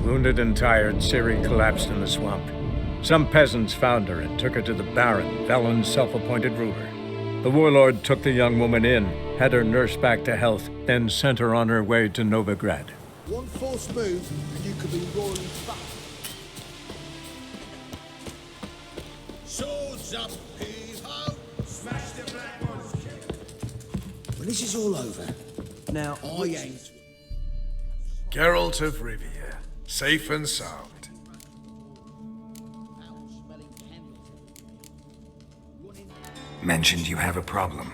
Wounded and tired, Ciri collapsed in the swamp. Some peasants found her and took her to the Baron, Velen's self-appointed ruler. The warlord took the young woman in, had her nursed back to health, then sent her on her way to Novigrad. One false move, and you could be royally fucked. Swords up, heave-ho! Smash the black ones. When this is all over, now I ain't... Geralt of Rivia, safe and sound. Mentioned you have a problem.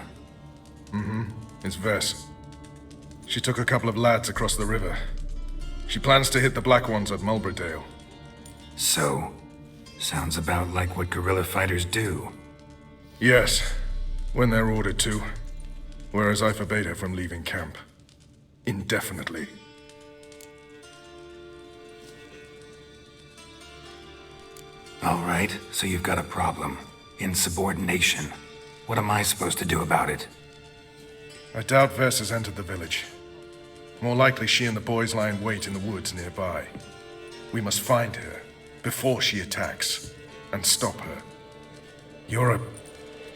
It's Vess. She took a couple of lads across the river. She plans to hit the Black Ones at Mulberdale. So, sounds about like what guerrilla fighters do. Yes, when they're ordered to. Whereas I forbade her from leaving camp. Indefinitely. All right, so you've got a problem. Insubordination. What am I supposed to do about it? I doubt Vess has entered the village. More likely she and the boys lie in wait in the woods nearby. We must find her before she attacks and stop her. You're a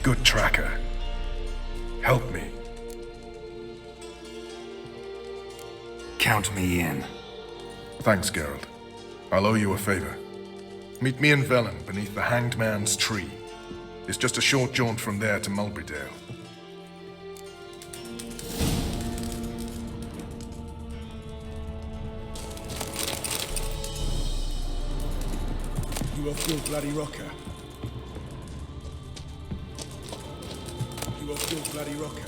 good tracker. Help me. Count me in. Thanks, Geralt. I'll owe you a favor. Meet me and Velen beneath the Hanged Man's tree. It's just a short jaunt from there to Mulberydale. You off your bloody rocker? You off your bloody rocker?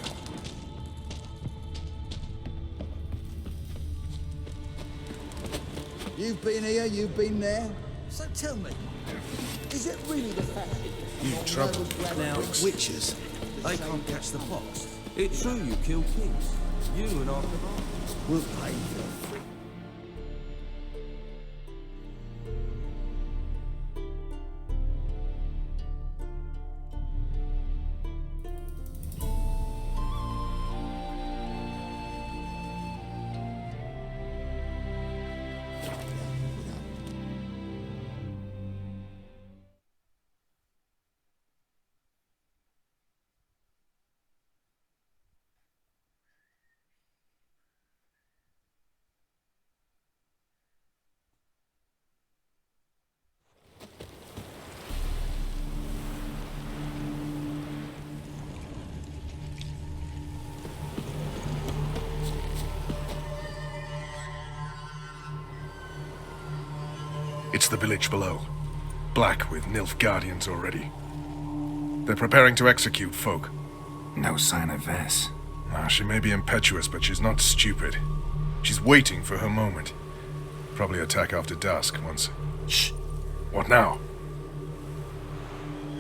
You've been here, you've been there. So tell me, is it really the fact You trouble. Now, witches, they can't catch the fox. It's true you kill kings. You and our commander. will pay for? It's the village below. Black with Nilfgaardians already. They're preparing to execute folk. No sign of Vess. She may be impetuous, but she's not stupid. She's waiting for her moment. Probably attack after dusk once... Shh! What now?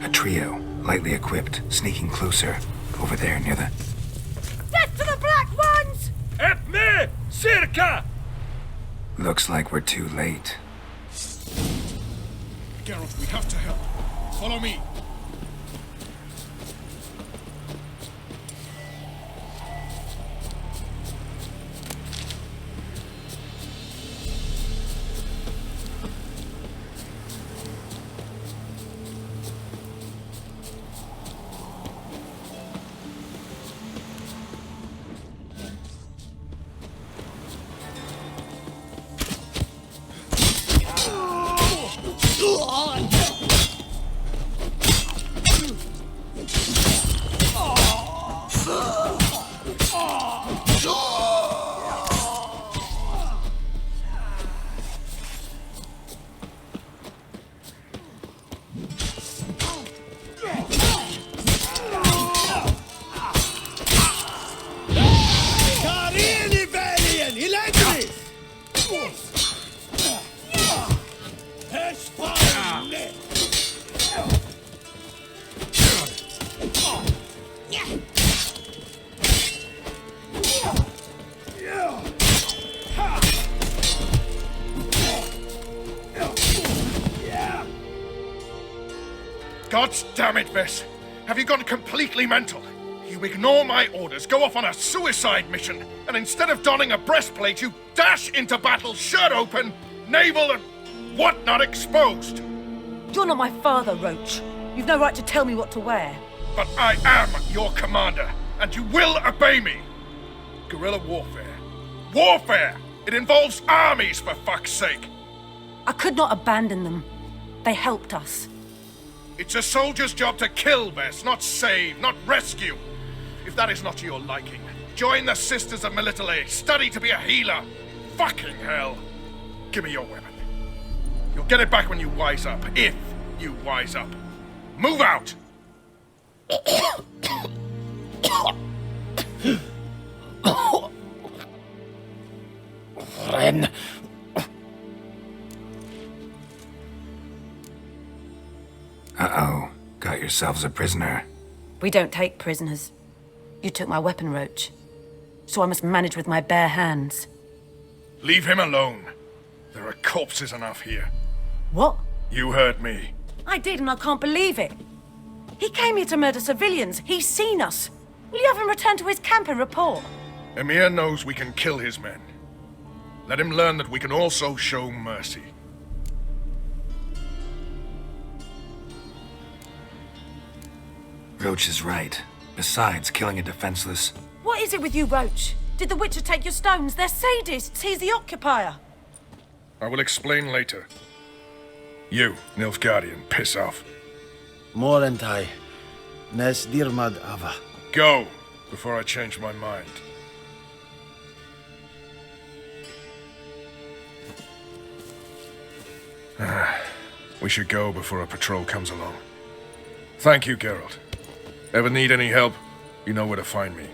A trio, lightly equipped, sneaking closer. Over there, near the... Death to the Black Ones! At me! Circa! Looks like we're too late. Geralt, we have to help. Follow me. God damn it, Vess! Have you gone completely mental? You ignore my orders, go off on a suicide mission, and instead of donning a breastplate, you dash into battle shirt open, navel and whatnot exposed. You're not my father, Roach. You've no right to tell me what to wear. But I am your commander, and you will obey me. Guerrilla warfare. Warfare! It involves armies, for fuck's sake. I could not abandon them. They helped us. It's a soldier's job to kill, Vess, not save, not rescue. If that is not to your liking, join the Sisters of Melitele. Study to be a healer. Fucking hell. Give me your weapon. You'll get it back when you wise up, if you wise up. Move out! Ren. Uh-oh. Got yourselves a prisoner. We don't take prisoners. You took my weapon, Roach. So I must manage with my bare hands. Leave him alone. There are corpses enough here. What? You heard me. I did, and I can't believe it. He came here to murder civilians. He's seen us. Will you have him return to his camp and report? Emir knows we can kill his men. Let him learn that we can also show mercy. Roach is right. Besides, killing a defenseless... What is it with you, Roach? Did the Witcher take your stones? They're sadists. He's the occupier. I will explain later. You, Nilfgaardian, piss off. Morentai. Nes dirmad ava. Go, before I change my mind. We should go before a patrol comes along. Thank you, Geralt. Ever need any help, you know where to find me.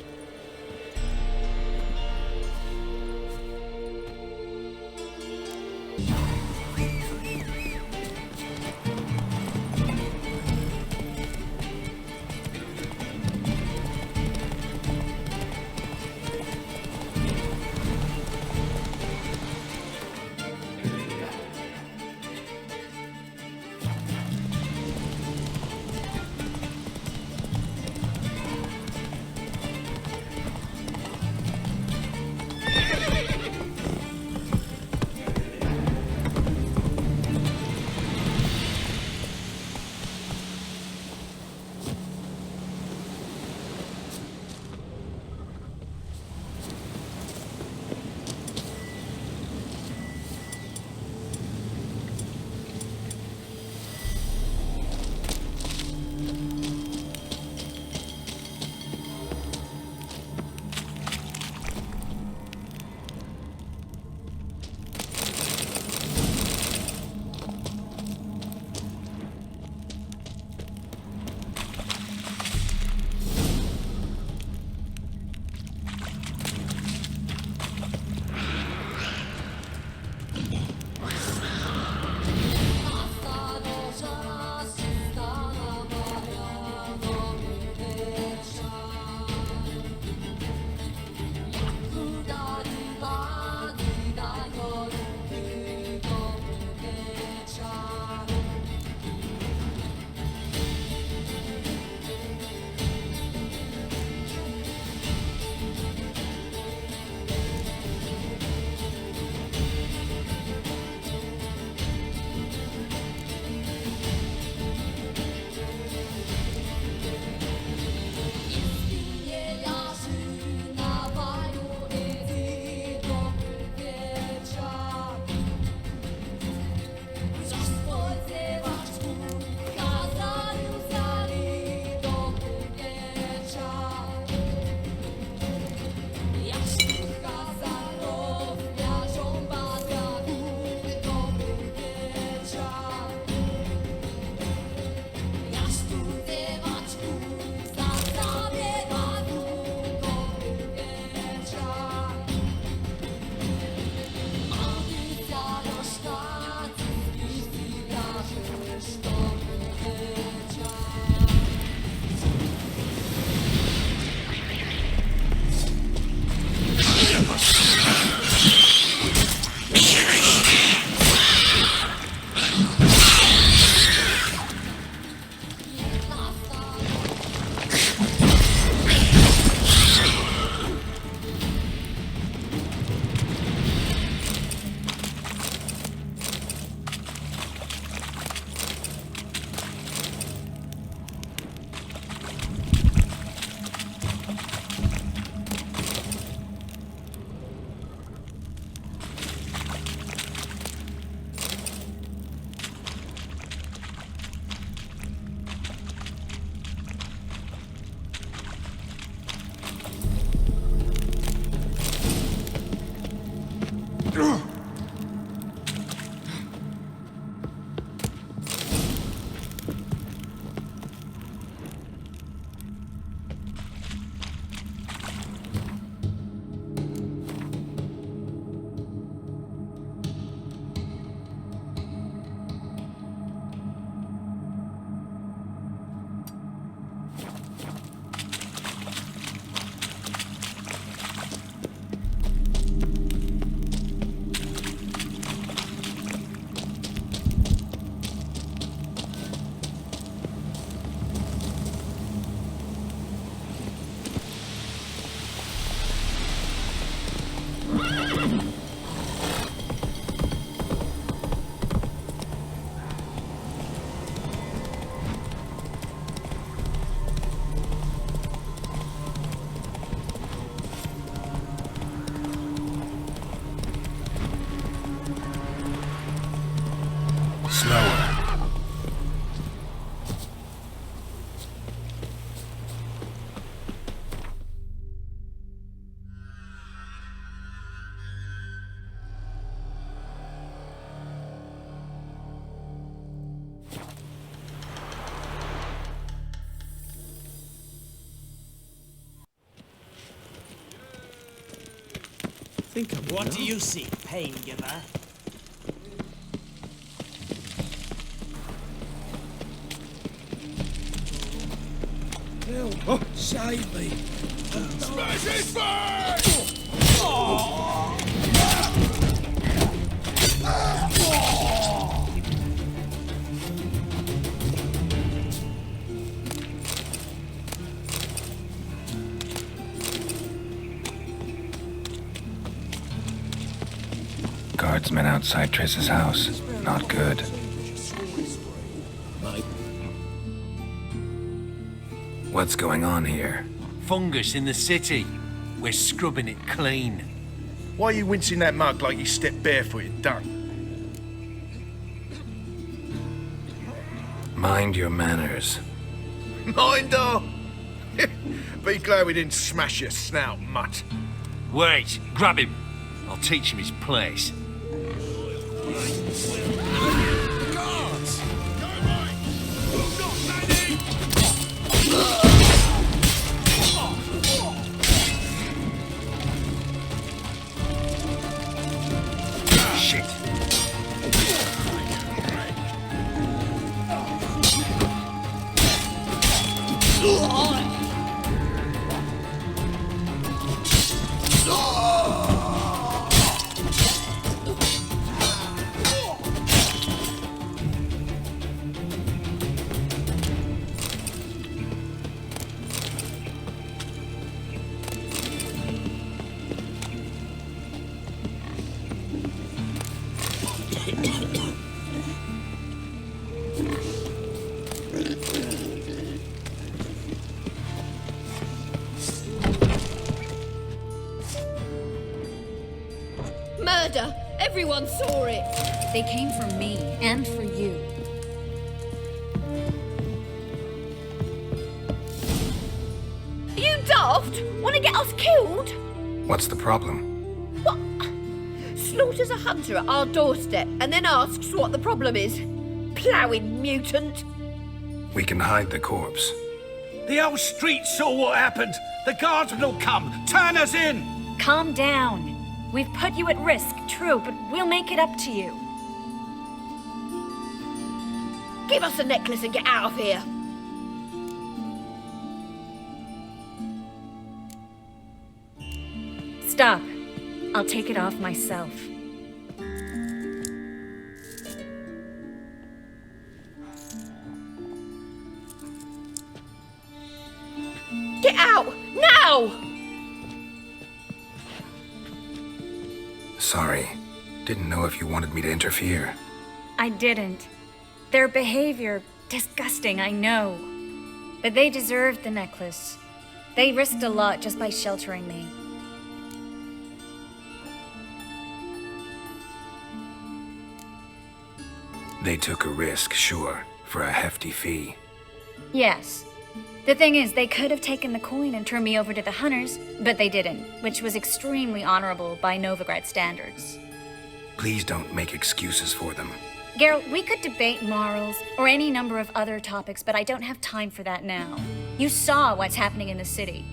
Slower. What do you see, pain giver? Help! Oh, save me! Smash his face! Guardsmen outside Triss's house. Not good. What's going on here? Fungus in the city. We're scrubbing it clean. Why are you wincing that mug like you stepped barefoot, done? Mind your manners. Mind her! Be glad we didn't smash your snout, mutt. Wait, grab him. I'll teach him his place. Guards! Shit. Murder! Everyone saw it! They came for me and for you. Are you daft? Want to get us killed? What's the problem? What? Slaughters a hunter at our doorstep and then asks what the problem is. Ploughing mutant. We can hide the corpse. The whole street saw what happened. The guardsmen will come. Turn us in. Calm down. We've put you at risk, true, but we'll make it up to you. Give us the necklace and get out of here. Stop. I'll take it off myself. Get out! Now! Sorry. Didn't know if you wanted me to interfere. I didn't. Their behavior, disgusting, I know. But they deserved the necklace. They risked a lot just by sheltering me. They took a risk, sure, for a hefty fee. Yes. The thing is, they could have taken the coin and turned me over to the hunters, but they didn't, which was extremely honorable by Novigrad standards. Please don't make excuses for them. Geralt, we could debate morals or any number of other topics, but I don't have time for that now. You saw what's happening in the city.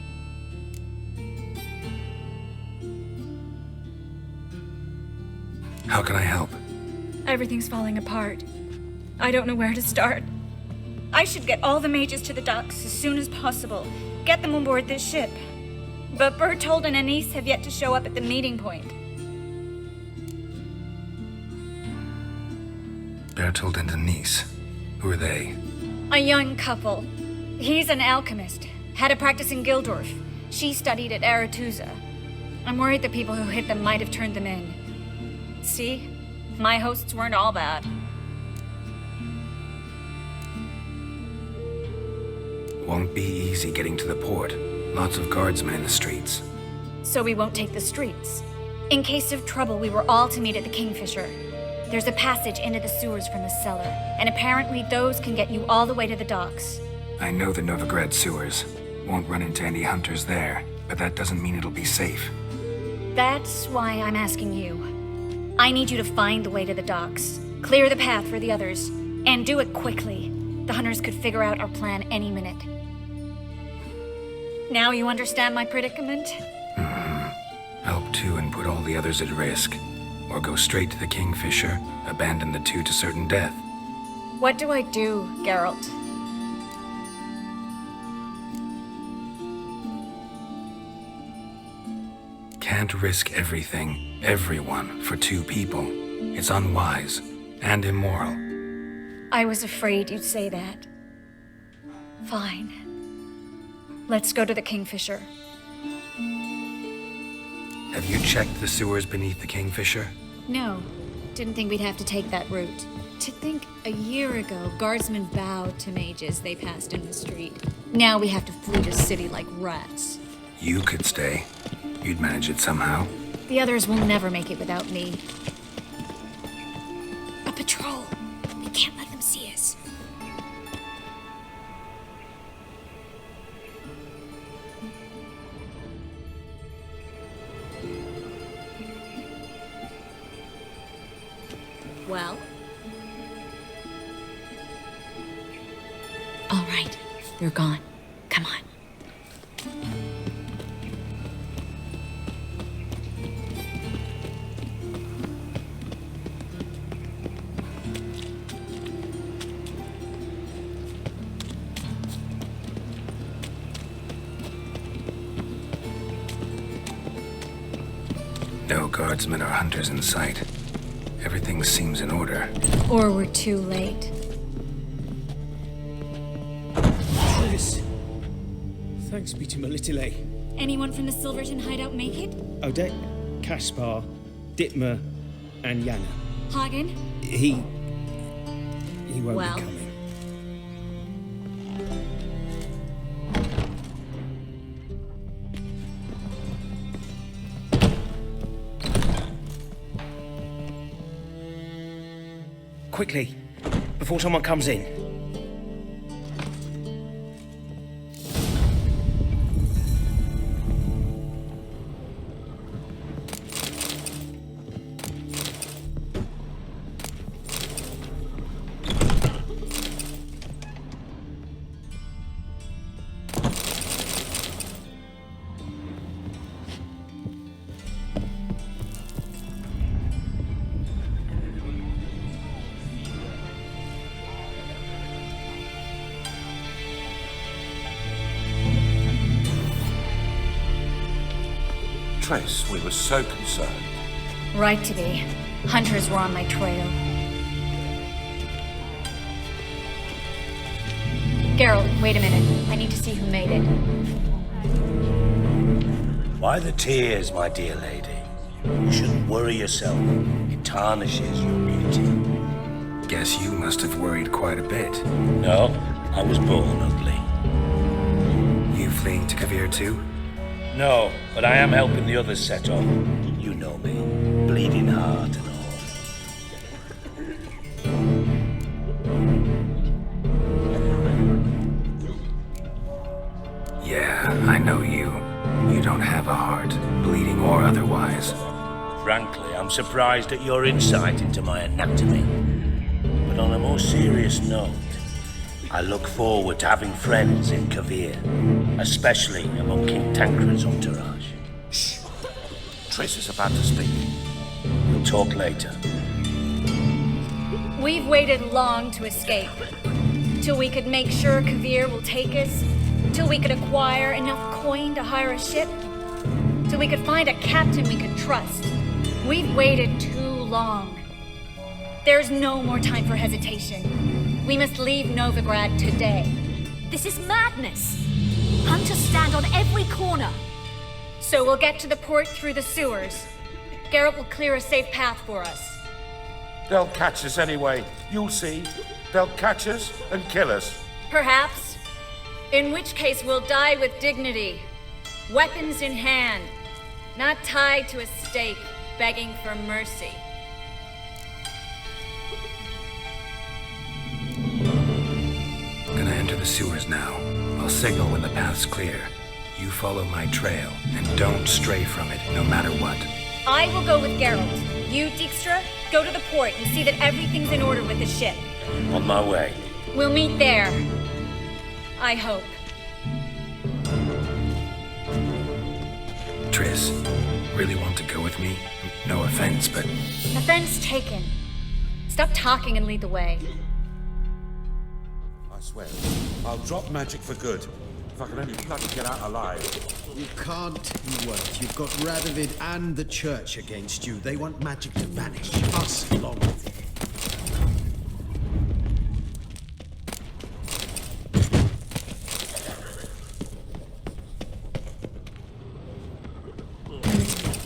How can I help? Everything's falling apart. I don't know where to start. I should get all the mages to the docks as soon as possible. Get them on board this ship. But Bertold and Anise have yet to show up at the meeting point. Bertold and Denise. Who are they? A young couple. He's an alchemist. Had a practice in Gildorf. She studied at Aretuza. I'm worried the people who hit them might have turned them in. See? My hosts weren't all bad. Won't be easy getting to the port. Lots of guardsmen in the streets. So we won't take the streets. In case of trouble, we were all to meet at the Kingfisher. There's a passage into the sewers from the cellar, and apparently those can get you all the way to the docks. I know the Novigrad sewers. Won't run into any hunters there, but that doesn't mean it'll be safe. That's why I'm asking you. I need you to find the way to the docks, clear the path for the others, and do it quickly. The hunters could figure out our plan any minute. Now you understand my predicament? Help two and put all the others at risk. Or go straight to the Kingfisher, abandon the two to certain death. What do I do, Geralt? Can't risk everything, everyone, for two people. It's unwise and immoral. I was afraid you'd say that. Fine. Let's go to the Kingfisher. Have you checked the sewers beneath the Kingfisher? No. Didn't think we'd have to take that route. To think a year ago, guardsmen bowed to mages they passed in the street. Now we have to flee the city like rats. You could stay. You'd manage it somehow. The others will never make it without me. A patrol. We can't let them see us. Well? All right. They're gone. Come on. No guardsmen or hunters in sight. Everything seems in order. Or we're too late. Tris. Thanks be to Melitele. Anyone from the Silverton hideout make it? Odette, Caspar, Dittmer, and Yana. Hagen? He won't Well. be coming. Quickly, before someone comes in. Trace, we were so concerned. Right to be. Hunters were on my trail. Geralt, wait a minute. I need to see who made it. Why the tears, my dear lady? You shouldn't worry yourself. It tarnishes your beauty. Guess you must have worried quite a bit. No, I was born ugly. You fleeing to Cabaret too? No, but I am helping the others set off. You know me. Bleeding heart and all. Yeah, I know you. You don't have a heart, bleeding or otherwise. Frankly, I'm surprised at your insight into my anatomy. But on a more serious note, I look forward to having friends in Cabaret, especially among King Tancred's entourage. Shh. Trace is about to speak. We'll talk later. We've waited long to escape. Till we could make sure Cabaret will take us. Till we could acquire enough coin to hire a ship. Till we could find a captain we could trust. We've waited too long. There's no more time for hesitation. We must leave Novigrad today. This is madness. Hunters stand on every corner. So we'll get to the port through the sewers. Geralt will clear a safe path for us. They'll catch us anyway. You'll see. They'll catch us and kill us. Perhaps. In which case we'll die with dignity. Weapons in hand. Not tied to a stake, begging for mercy. to the sewers now. I'll signal when the path's clear. You follow my trail, and don't stray from it, no matter what. I will go with Geralt. You, Dijkstra, go to the port and see that everything's in order with the ship. On my way. We'll meet there. I hope. Triss, really want to go with me? No offense, but... Offense taken. Stop talking and lead the way. I swear, I'll drop magic for good. If I can only bloody get out alive. You can't, you won't. You've got Radovid and the Church against you. They want magic to vanish. Us along with it.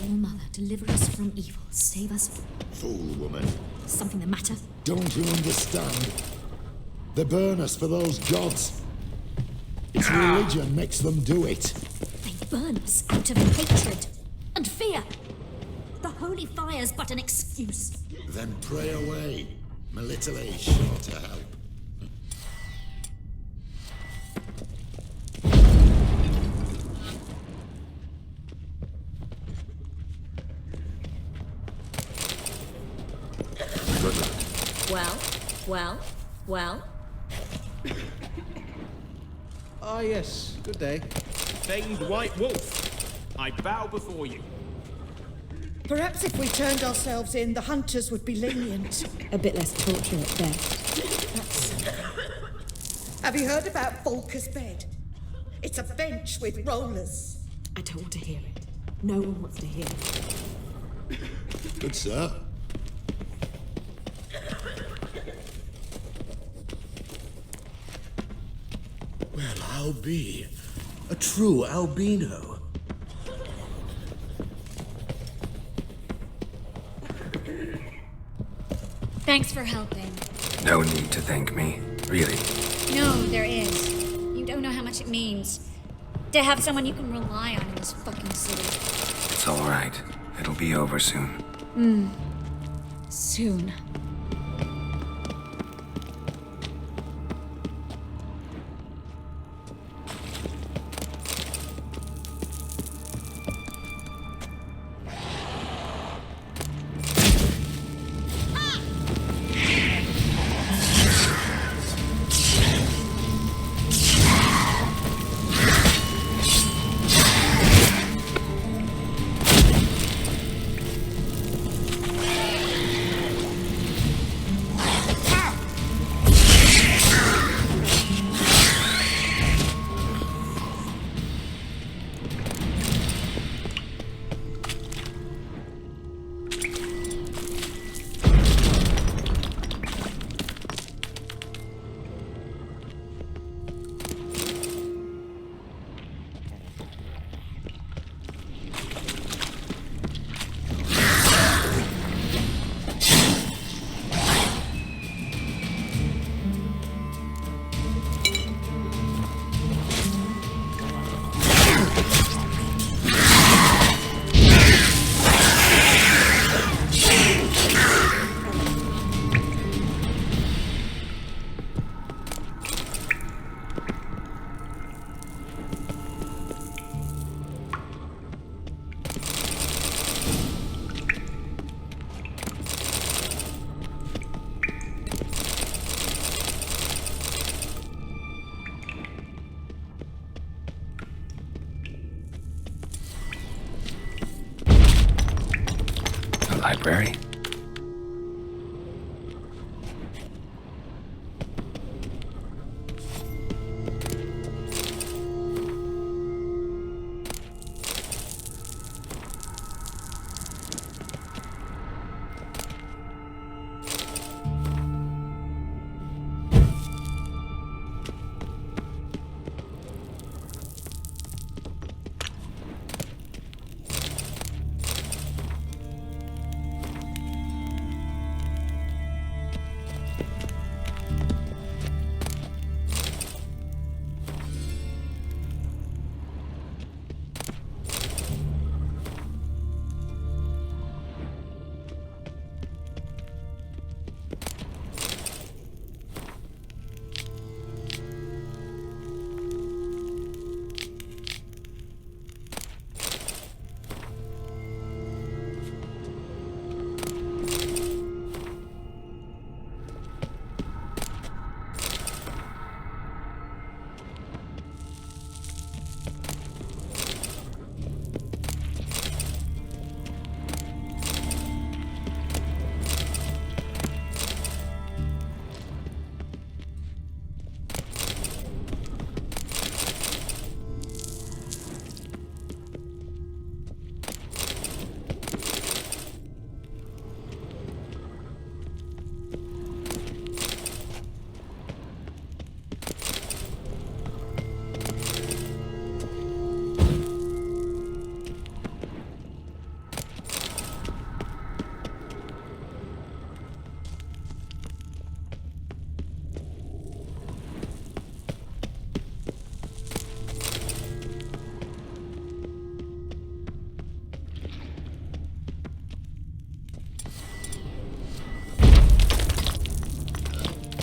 Mother, deliver us from evil. Save us. Fool woman. Something the matter? Don't you understand? They burn us for those gods. It's religion makes them do it. They burn us out of hatred and fear. The holy fire's but an excuse. Then pray away. My little is sure to help. Well? Ah, yes. Good day. Famed White Wolf, I bow before you. Perhaps if we turned ourselves in, the hunters would be lenient. A bit less torture at best. Have you heard about Volker's bed? It's a bench with rollers. I don't want to hear it. No one wants to hear it. Good sir. Well, I'll be a true albino. Thanks for helping. No need to thank me, really. No, there is. You don't know how much it means to have someone you can rely on in this fucking city. It's all right. It'll be over soon. Soon.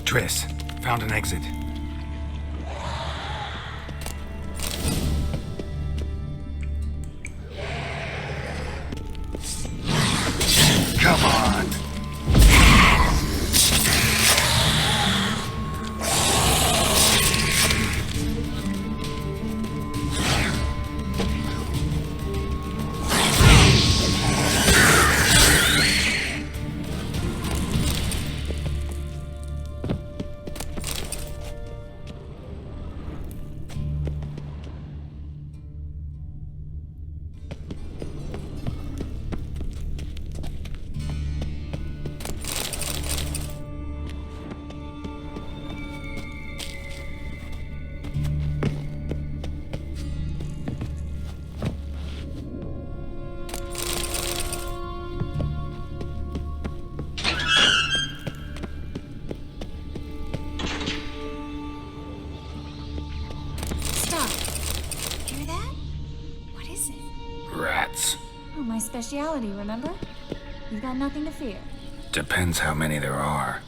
Triss, found an exit. Come on! My speciality, remember? You've got nothing to fear. Depends how many there are.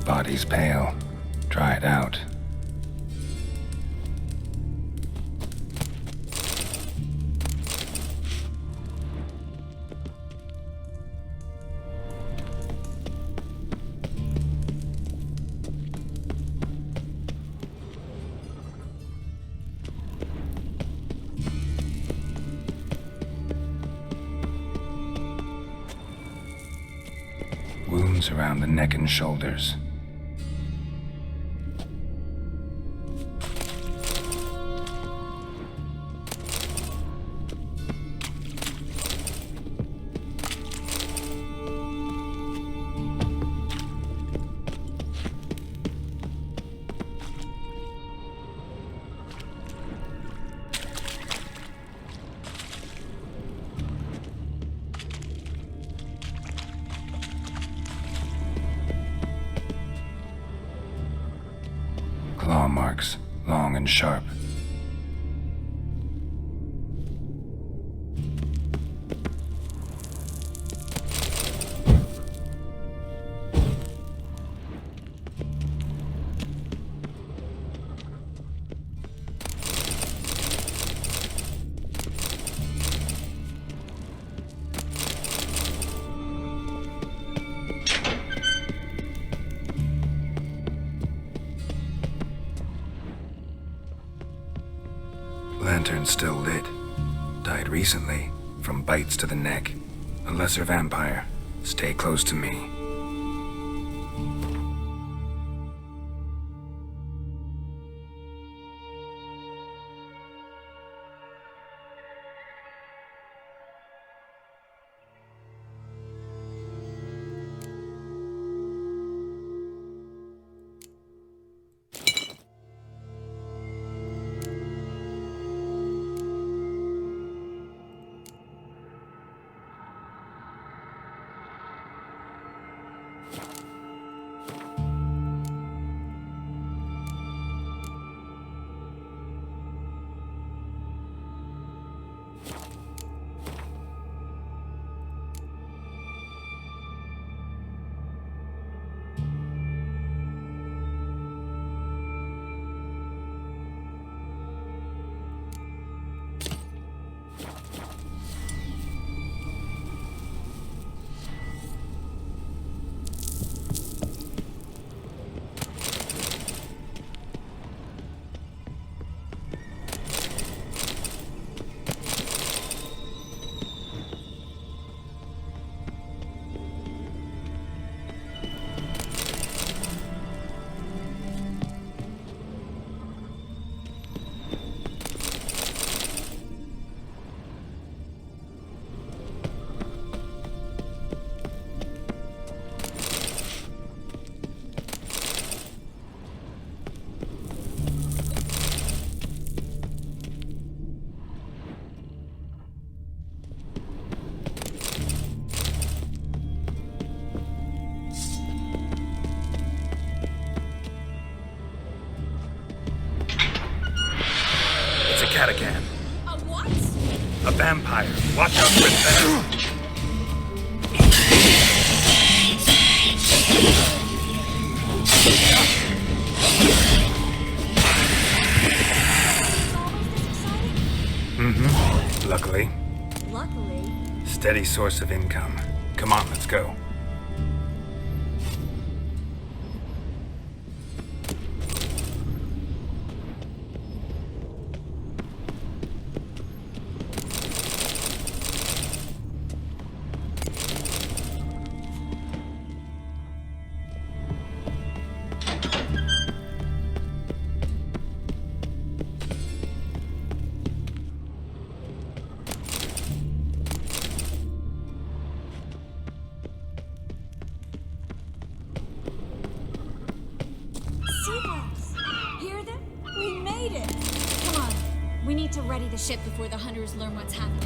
Body's pale. Dry it out. wounds around the neck and shoulders. Claw marks, long and sharp. Lantern still lit. Died recently, from bites to the neck. A lesser vampire. Stay close to me. Again. A what? A vampire. Watch out for it. Luckily. Luckily. Steady source of income. Come on, let's go. To ready the ship before the hunters learn what's happening.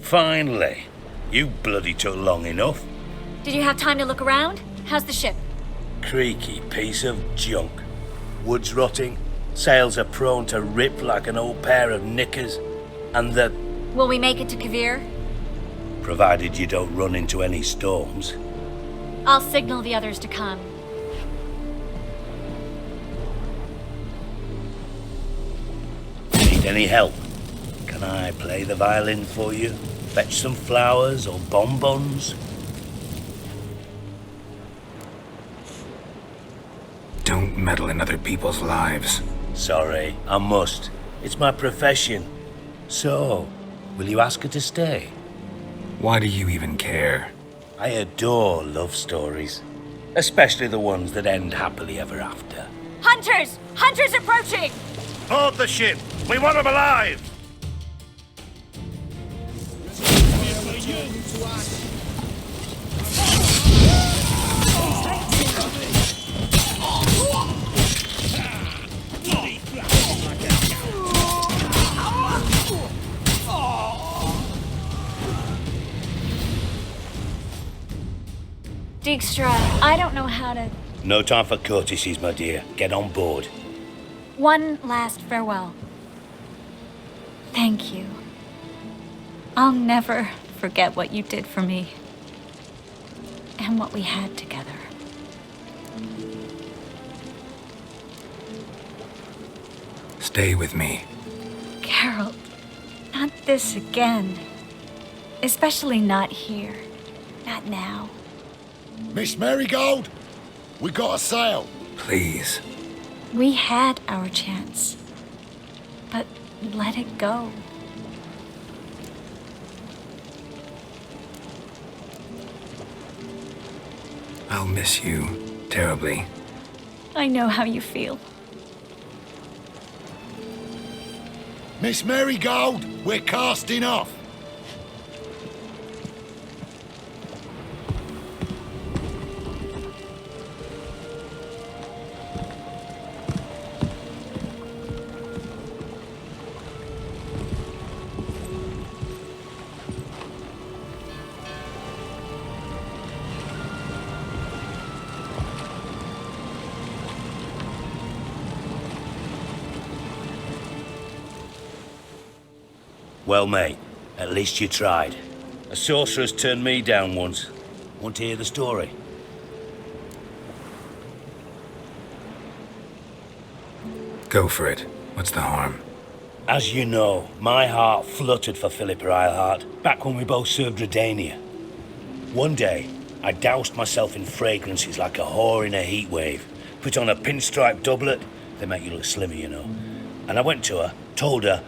Finally. You bloody took long enough. Did you have time to look around? How's the ship? Creaky piece of junk. Wood's rotting. Sails are prone to rip like an old pair of knickers. And the... Will we make it to Cabaret? Provided you don't run into any storms. I'll signal the others to come. Need any help? Can I play the violin for you? Fetch some flowers or bonbons? Don't meddle in other people's lives. Sorry, I must. It's my profession. So, will you ask her to stay? Why do you even care? I adore love stories. Especially the ones that end happily ever after. Hunters! Hunters approaching! Board the ship! We want them alive! Dijkstra, I don't know how to... No time for courtesies, my dear. Get on board. One last farewell. Thank you. I'll never forget what you did for me. And what we had together. Stay with me. Carol, not this again. Especially not here. Not now. Miss Marigold, we got a sail. Please. We had our chance. But let it go. I'll miss you terribly. I know how you feel. Miss Marigold, we're casting off. Well, mate, at least you tried. A sorcerer's turned me down once. Want to hear the story? Go for it. What's the harm? As you know, my heart fluttered for Philippa Eilhart back when we both served Redania. One day, I doused myself in fragrances like a whore in a heat wave. Put on a pinstripe doublet. They make you look slimmer, you know. And I went to her, told her,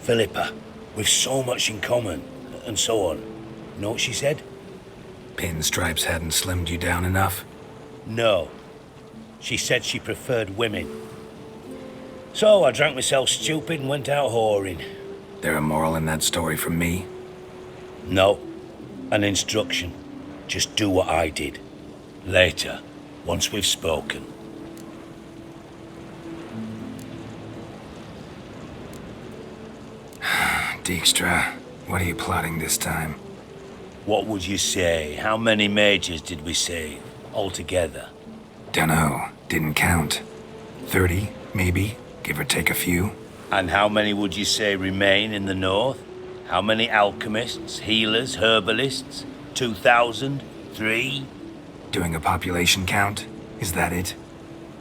Philippa, we've so much in common, and so on. You know what she said? Pinstripes hadn't slimmed you down enough? No. She said she preferred women. So I drank myself stupid and went out whoring. There a moral in that story from me? No. An instruction. Just do what I did. Later, once we've spoken. Dijkstra, what are you plotting this time? What would you say? How many mages did we save, altogether? Dunno, didn't count. 30, maybe, give or take a few. And how many would you say remain in the north? How many alchemists, healers, herbalists? 2,000? 3? Doing a population count? Is that it?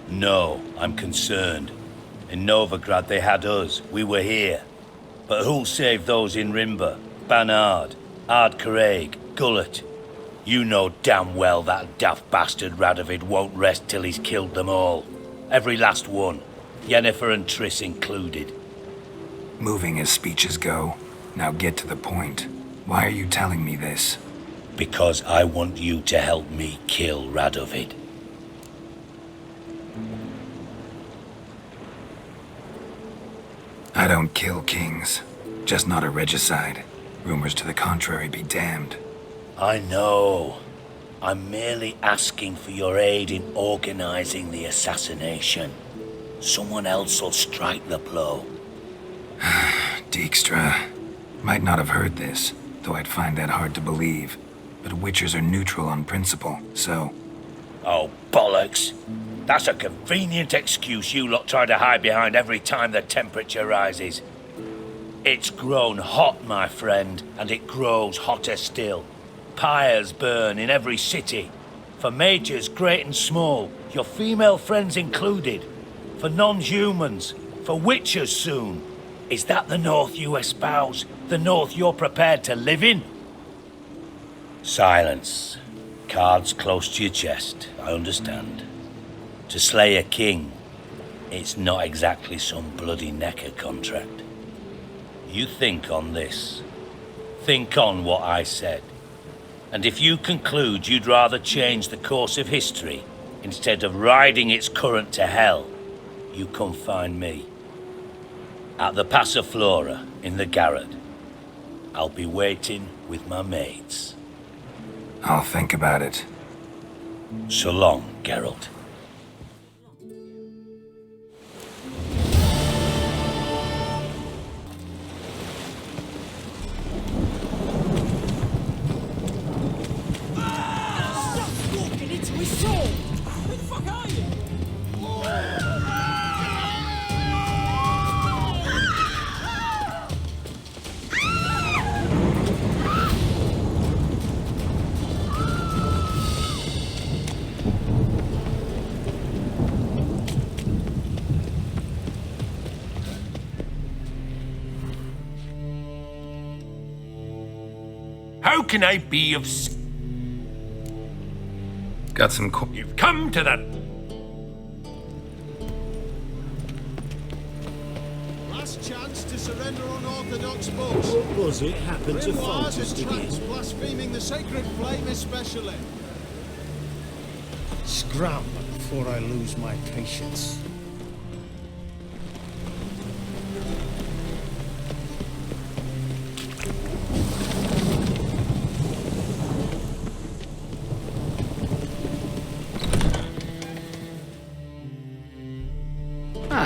No, I'm concerned. In Novigrad they had us, we were here. But who'll save those in Rimba? Banard, Ardcaraig, Gullet? You know damn well that daft bastard Radovid won't rest till he's killed them all. Every last one. Yennefer and Triss included. Moving as speeches go. Now get to the point. Why are you telling me this? Because I want you to help me kill Radovid. I don't kill kings. Just not a regicide. Rumors to the contrary be damned. I know. I'm merely asking for your aid in organizing the assassination. Someone else will strike the blow. Dijkstra. Might not have heard this, though I'd find that hard to believe. But Witchers are neutral on principle, so... Oh, bollocks. That's a convenient excuse you lot try to hide behind every time the temperature rises. It's grown hot, my friend, and it grows hotter still. Pyres burn in every city. For mages great and small, your female friends included. For non-humans, for witchers soon. Is that the North you espouse? The North you're prepared to live in? Silence. Cards close to your chest, I understand. To slay a king, it's not exactly some bloody necker contract. You think on this. Think on what I said. And if you conclude you'd rather change the course of history instead of riding its current to hell, you come find me. At the Passiflora in the garret. I'll be waiting with my mates. I'll think about it. So long, Geralt. Stop walking into his sword! Who the fuck are you? How can I be of Got some You've come to the... Last chance to surrender unorthodox books. What was it happened to Grimoires Foltest and again? tracts blaspheming the sacred flame especially. Scram before I lose my patience.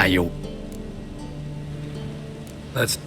you... Let's...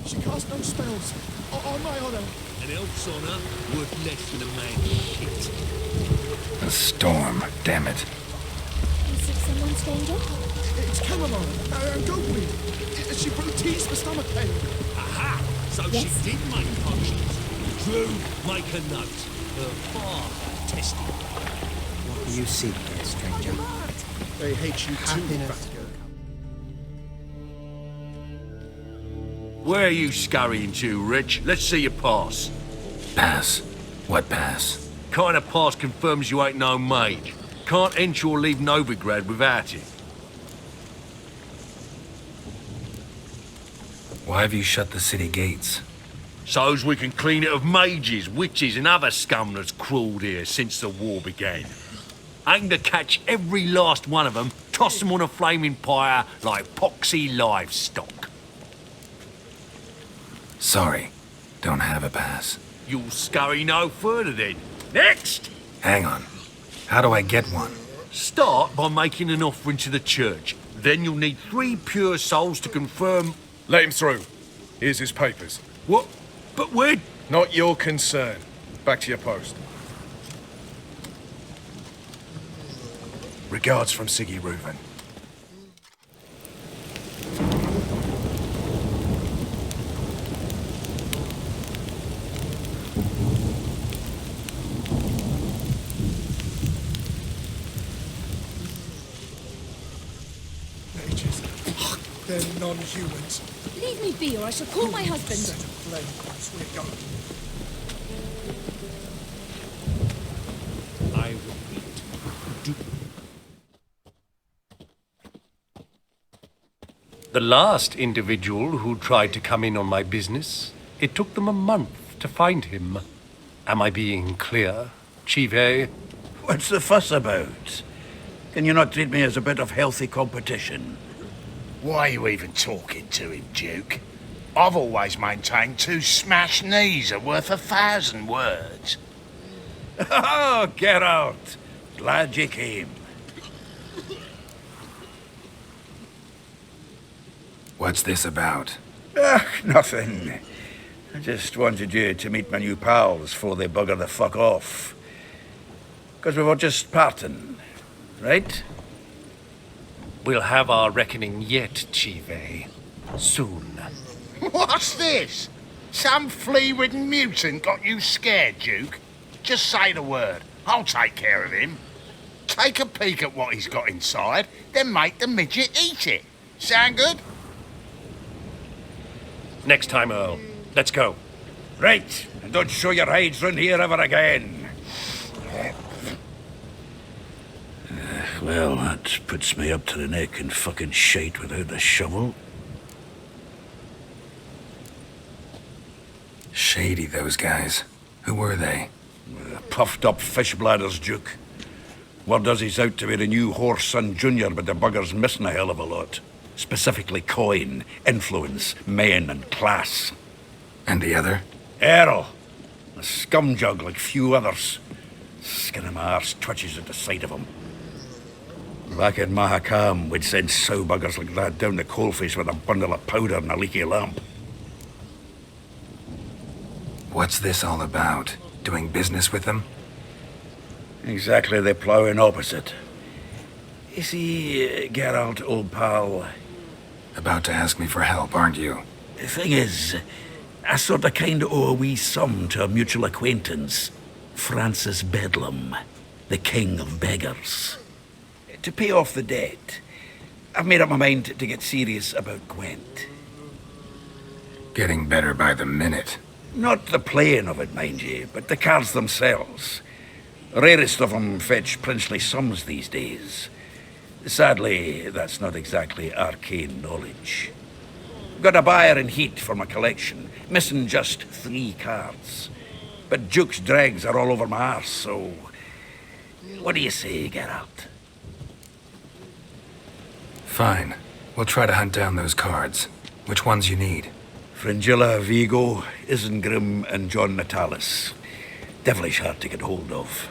She cast no spells. On my honor. An elf's honor worth less than a man's shit. A storm, damn it. Is it someone stranger? It's chamomile. Goatweed. She brewed teas for stomach pain. Aha! So Yes. she did make potions. Drew, make a note. Her father tested. What do you seek here, stranger? They hate you too, Happiness. Fatgo. Where are you scurrying to, Rich? Let's see your pass. Pass? What pass? Kind of pass confirms you ain't no mage. Can't enter or leave Novigrad without it. Why have you shut the city gates? So's we can clean it of mages, witches and other scum that's crawled here since the war began. Aim to catch every last one of them, toss them on a flaming pyre like poxy livestock. Sorry, don't have a pass. You'll scurry no further then. Next! Hang on. How do I get one? Start by making an offering to the church. Then you'll need 3 pure souls to confirm... Let him through. Here's his papers. What? But we're... Not your concern. Back to your post. Regards from Siggy Reuven. Mages. They're non-humans. Leave me be, or I shall call my husband. Set of flame, I swear to God. I repeat, do. The last individual who tried to come in on my business, it took them a month to find him. Am I being clear, Chive? What's the fuss about? Can you not treat me as a bit of healthy competition? Why are you even talking to him, Duke? I've always maintained 2 smashed knees are worth 1,000 words. Oh, get out! Glad you came. What's this about? Nothing. I just wanted you to meet my new pals before they bugger the fuck off. Because we were just parting, right? We'll have our reckoning yet, Chive. Soon. What's this? Some flea-ridden mutant got you scared, Duke? Just say the word. I'll take care of him. Take a peek at what he's got inside, then make the midget eat it. Sound good? Next time, Earl. Let's go. Right, and don't show your hides round here ever again. Well, that puts me up to the neck in fucking shite without a shovel. Shady, those guys. Who were they? Puffed up fish bladders, Duke. Word does he's out to be the new Horse Son Junior, but the bugger's missing a hell of a lot. Specifically coin, influence, men, and class. And the other? Errol. A scumjug like few others. Skin of my arse twitches at the sight of him. Back in Mahakam, we'd send sow buggers like that down the coalface with a bundle of powder and a leaky lamp. What's this all about? Doing business with them? Exactly the ploughing opposite. You see, Geralt, old pal... About to ask me for help, aren't you? The thing is, I sort of kind of owe a wee sum to a mutual acquaintance. Francis Bedlam, the king of beggars. To pay off the debt, I've made up my mind to get serious about Gwent. Getting better by the minute. Not the playing of it, mind you, but the cards themselves. Rarest of them fetch princely sums these days. Sadly, that's not exactly arcane knowledge. Got a buyer in heat for my collection, missing just 3 cards. But Duke's dregs are all over my arse, so... What do you say, Geralt? Fine. We'll try to hunt down those cards. Which ones you need? Fringilla, Vigo, Isengrim, and John Natalis. Devilish hard to get hold of.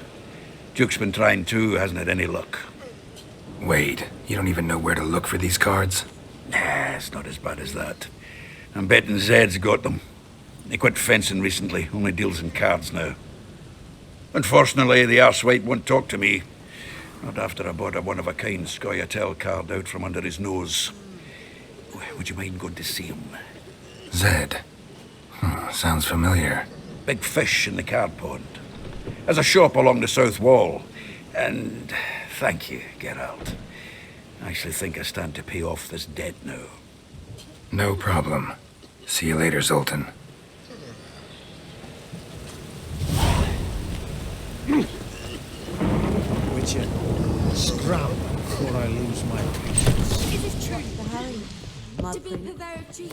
Duke's been trying too, hasn't had any luck. Wait, you don't even know where to look for these cards? Nah, it's not as bad as that. I'm betting Zed's got them. He quit fencing recently, only deals in cards now. Unfortunately, the arsewite won't talk to me. Not after I bought a one-of-a-kind Scoia'tael card out from under his nose. Would you mind going to see him? Zed. Sounds familiar. Big fish in the card pond. Has a shop along the south wall. And thank you, Geralt. I actually think I stand to pay off this debt now. No problem. See you later, Zoltan. Witcher, scram before I lose my patience. Is it true? The hurry. To be purveyor of cheek.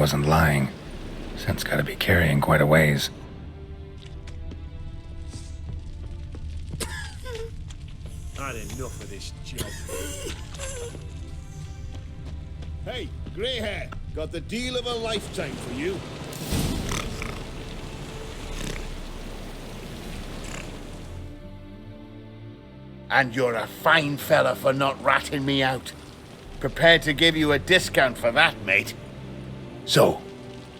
wasn't lying. Scent's gotta be carrying quite a ways. Had enough of this job. Hey, grey hair, got the deal of a lifetime for you. And you're a fine fella for not ratting me out. Prepared to give you a discount for that, mate. So,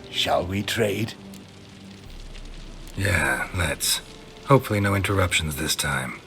shall we trade? Yeah, let's. Hopefully no interruptions this time.